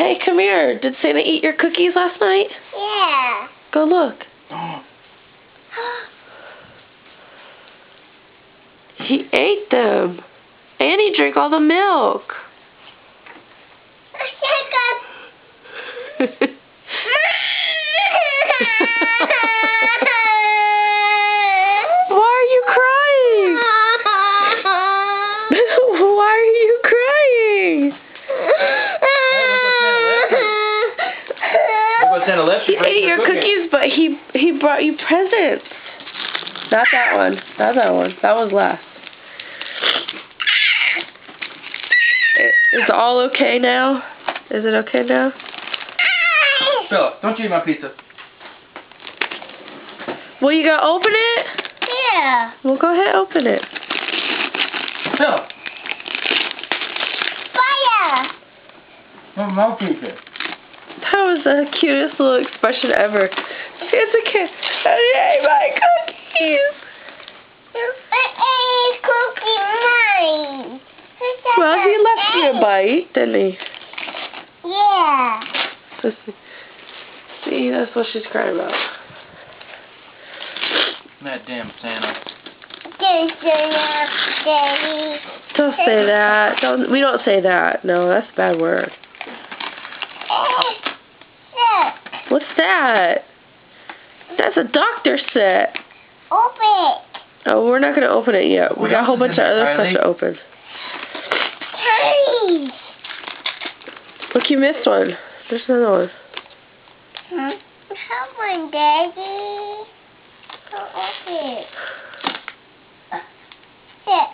Hey, come here. Did Santa eat your cookies last night? Yeah. Go look. He ate them. And he drank all the milk. Why are you crying? Why are you crying? Look what Santa left. He ate your cookies, but he brought you presents. Not that one. Not that one. That was last. Is all okay now? Is it okay now? Philip, don't you eat my pizza. Well, you gotta open it? Yeah. Well, go ahead, open it. Philip. Fire. Where's my pizza? That was the cutest little expression ever. It's a kid. Hey, my cookies. Cookie mine. Well, he left you a bite, didn't he? Yeah. See, that's what she's crying about. That damn Santa. Daddy. Don't say that. We don't say that. No, that's a bad word. What's that? That's a doctor set. Open it. Oh, we're not gonna open it yet. We got a whole bunch of other stuff to open. Hey. Look, you missed one. There's another one. Come on, Daddy. Go open it. Sit.